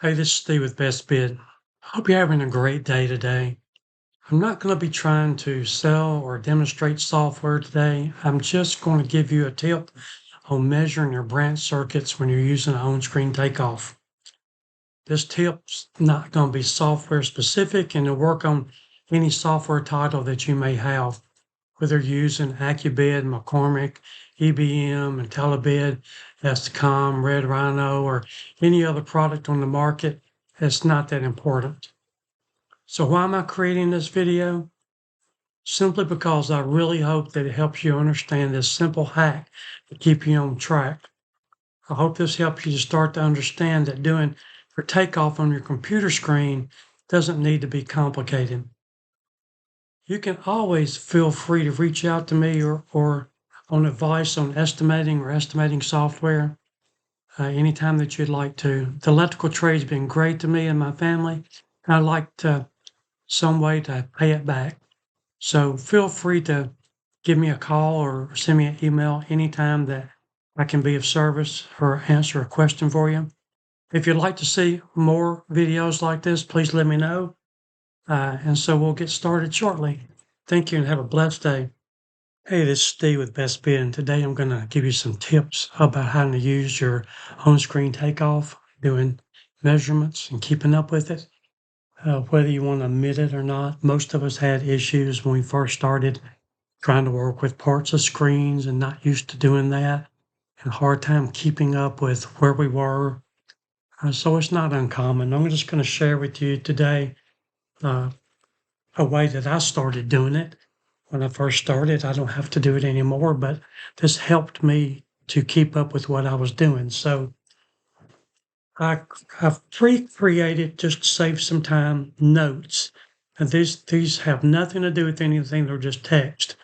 Hey, this is Steve with Best Bid. Hope you're having a great day today. I'm not going to be trying to sell or demonstrate software today. I'm just going to give you a tip on measuring your branch circuits when you're using on-screen takeoff. This tip's not going to be software specific and it'll work on any software title that you may have, whether you're using AccuBid, McCormick, EBM, IntelliBid, Estcom, Red Rhino, or any other product on the market. It's not that important. So why am I creating this video? Simply because I really hope that it helps you understand this simple hack to keep you on track. I hope this helps you to start to understand that doing your takeoff on your computer screen doesn't need to be complicated. You can always feel free to reach out to me or on advice on estimating software anytime that you'd like to. The electrical trade's been great to me and my family. I'd like to some way to pay it back. So feel free to give me a call or send me an email anytime that I can be of service or answer a question for you. If you'd like to see more videos like this, please let me know. And so we'll get started shortly. Thank you and have a blessed day. Hey, this is Steve with Best Bid, and today I'm going to give you some tips about how to use your on-screen takeoff, doing measurements and keeping up with it. Whether you want to admit it or not, most of us had issues when we first started trying to work with parts of screens and not used to doing that, and a hard time keeping up with where we were. So it's not uncommon. I'm just going to share with you today uh, a way that I started doing it. When I first started, I don't have to do it anymore, but this helped me to keep up with what I was doing. So I, I've pre-created, just to save some time, notes. And these have nothing to do with anything, they're just text.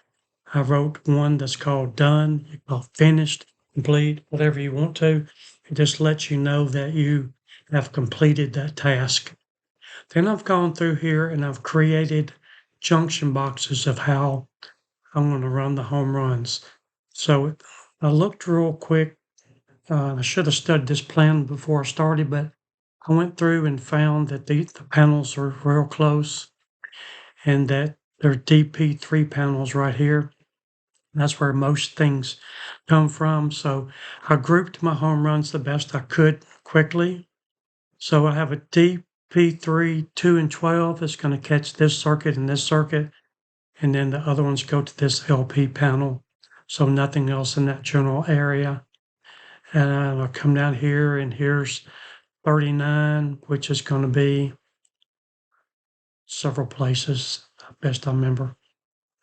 I wrote one that's called done, you call finished, complete, whatever you want to. It just lets you know that you have completed that task. Then I've gone through here and I've created junction boxes of how I'm going to run the home runs. So I looked real quick. I should have studied this plan before I started, but I went through and found that the panels are real close and that they're DP3 panels right here. That's where most things come from. So I grouped my home runs the best I could quickly. So I have a DP3, 2 and 12 that's going to catch this circuit and this circuit. And then the other ones go to this LP panel. So nothing else in that general area. And I'll come down here and here's 39, which is going to be several places, best I remember.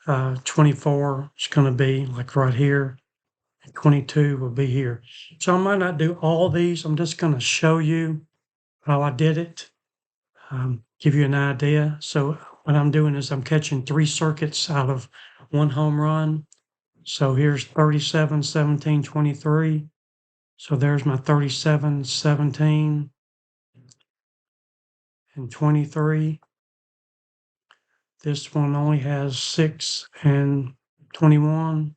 24 is going to be like right here. 22 will be here. So I might not do all these. I'm just going to show you how I did it, give you an idea. So what I'm doing is I'm catching 3 circuits out of 1 home run. So here's 37, 17, 23. So there's my 37, 17, and 23. This one only has 6 and 21.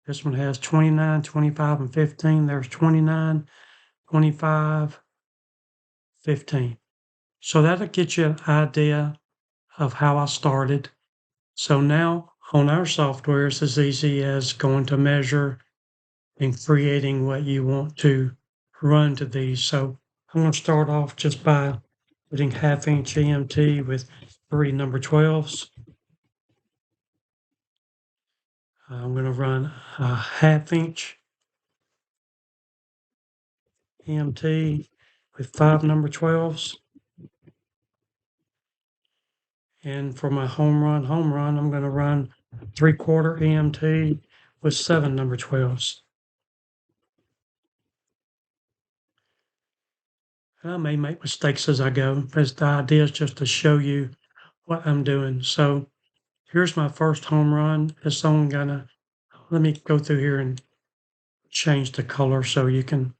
This one has 29, 25, and 15. There's 29, 25, 15. So that'll get you an idea of how I started. So now on our software, it's as easy as going to measure and creating what you want to run to these. So I'm going to start off just by putting 1/2 inch EMT with 3 number 12s. I'm going to run a 1/2 inch EMT with 5 number 12s. And for my home run, I'm going to run 3/4 EMT with 7 number 12s. I may make mistakes as I go, but the idea is just to show you what I'm doing. So here's my first home run. It's only gonna, let me go through here and change the color so you can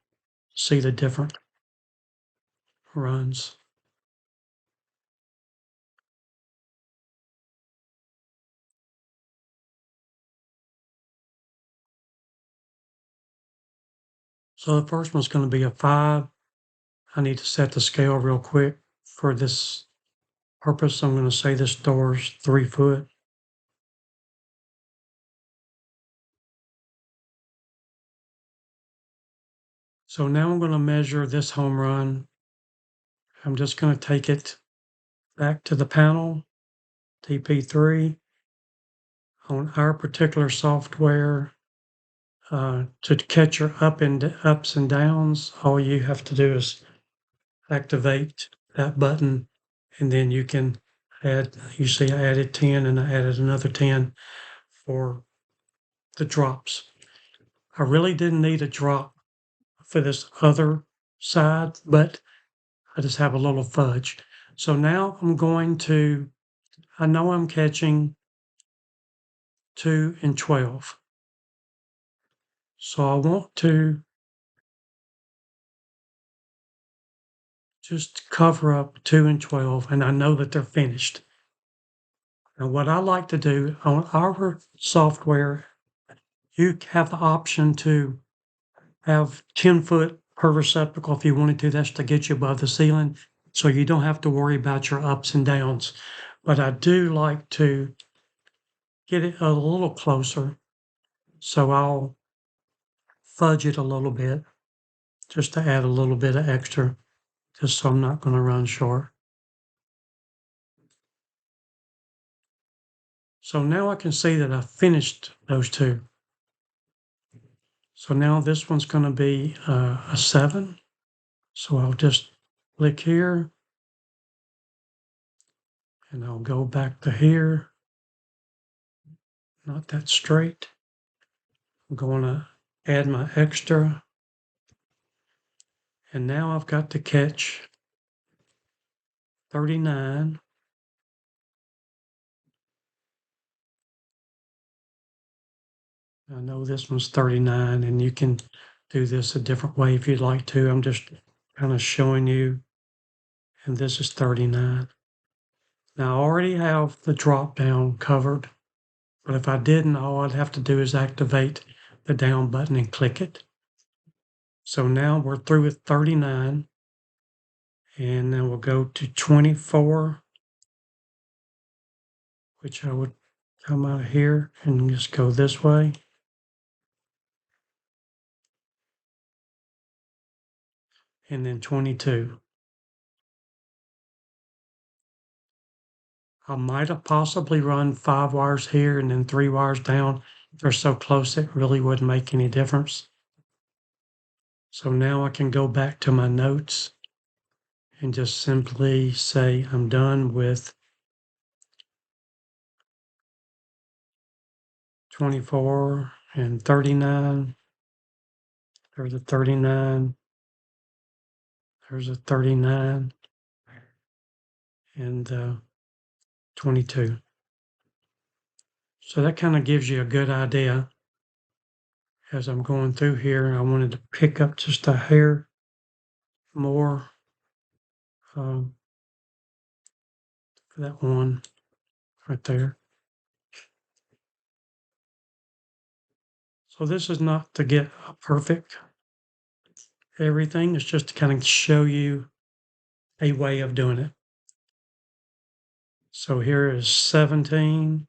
see the different runs. So the first one's going to be a 5, I need to set the scale real quick for this purpose. I'm going to say this door's 3 foot. So now I'm going to measure this home run. I'm just going to take it back to the panel, TP3. On our particular software, to catch your ups and downs, all you have to do is activate that button, and then you can add, you see I added 10 and I added another 10 for the drops. I really didn't need a drop for this other side, but I just have a little fudge. So now I know I'm catching 2 and 12. So I want to just cover up 2 and 12, and I know that they're finished. And what I like to do on our software, you have the option to have 10-foot per receptacle if you wanted to. That's to get you above the ceiling, so you don't have to worry about your ups and downs. But I do like to get it a little closer, so I'll fudge it a little bit just to add a little bit of extra, just so I'm not going to run short. So now I can see that I finished those 2. So now this one's going to be a 7. So I'll just click here and I'll go back to here. Not that straight. I'm going to add my extra. And now I've got to catch 39. I know this one's 39, and you can do this a different way if you'd like to. I'm just kind of showing you, and this is 39. Now I already have the drop down covered, but if I didn't, all I'd have to do is activate the down button and click it. So now we're through with 39, and then we'll go to 24, which I would come out of here and just go this way. And then 22. I might have possibly run 5 wires here and then 3 wires down. They're so close it really wouldn't make any difference. So now I can go back to my notes and just simply say I'm done with 24 and 39. There's a 39. There's a 39 and 22. So that kind of gives you a good idea. As I'm going through here, I wanted to pick up just a hair more for that one right there. So this is not to get a perfect everything. It's just to kind of show you a way of doing it. So here is 17,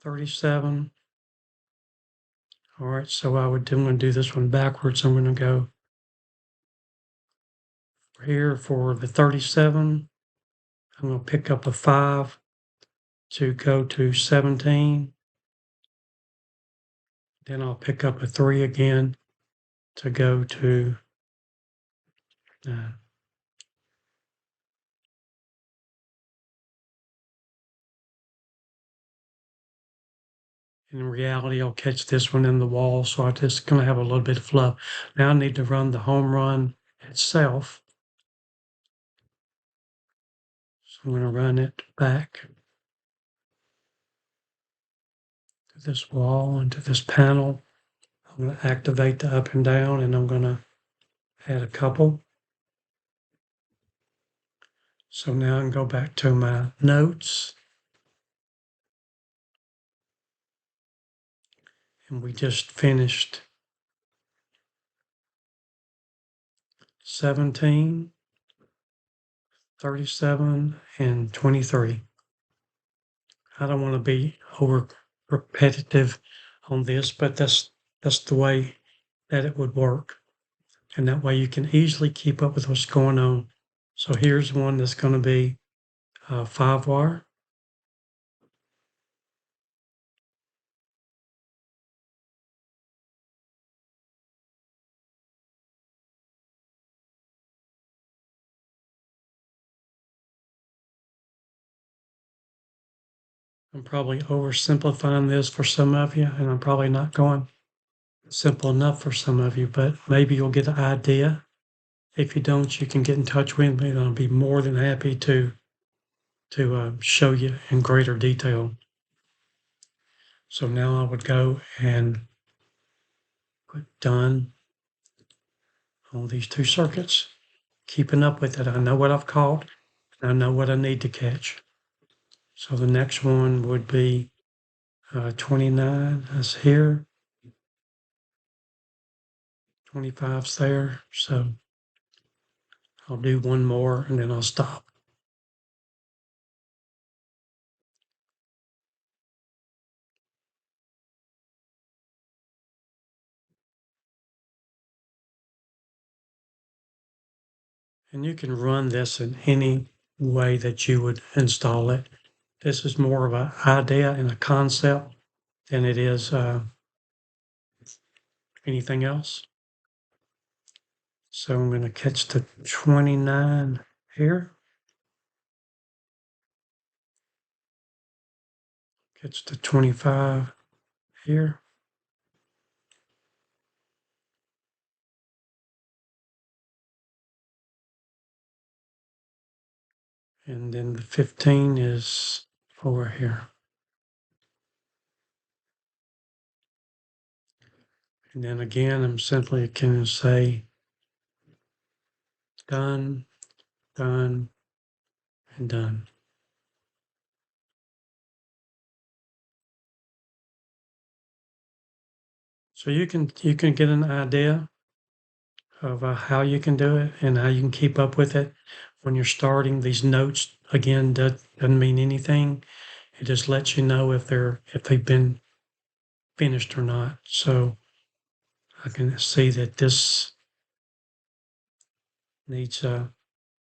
37. All right, so I'm going to do this one backwards. I'm going to go here for the 37. I'm going to pick up a 5 to go to 17. Then I'll pick up a 3 again to go to 9. In reality, I'll catch this one in the wall, so I'm just going to have a little bit of fluff. Now I need to run the home run itself. So I'm going to run it back to this wall and to this panel. I'm going to activate the up and down, and I'm going to add a couple. So now I can go back to my notes. And we just finished 17, 37, and 23. I don't want to be over repetitive on this, but that's the way that it would work. And that way you can easily keep up with what's going on. So here's one that's going to be 5 wire. I'm probably oversimplifying this for some of you, and I'm probably not going simple enough for some of you, but maybe you'll get an idea. If you don't, you can get in touch with me, and I'll be more than happy to show you in greater detail. So now I would go and click done on these two circuits, keeping up with it. I know what I've caught, and I know what I need to catch. So the next one would be 29, that's here. 25's there. So I'll do one more and then I'll stop. And you can run this in any way that you would install it. This is more of an idea and a concept than it is anything else. So I'm going to catch the 29 here. Catch the 25 here. And then the 15 is over here. And then again, I'm simply going to say done, done, and done. So you can get an idea of how you can do it and how you can keep up with it when you're starting. These notes again doesn't mean anything. It just lets you know if they've been finished or not. So I can see that this needs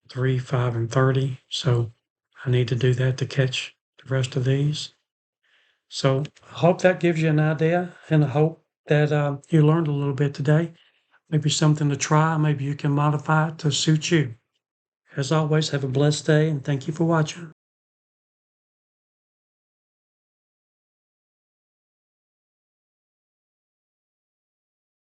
3, 5, and 30. So I need to do that to catch the rest of these. So I hope that gives you an idea, and I hope that you learned a little bit today. Maybe something to try. Maybe you can modify it to suit you. As always, have a blessed day, and thank you for watching.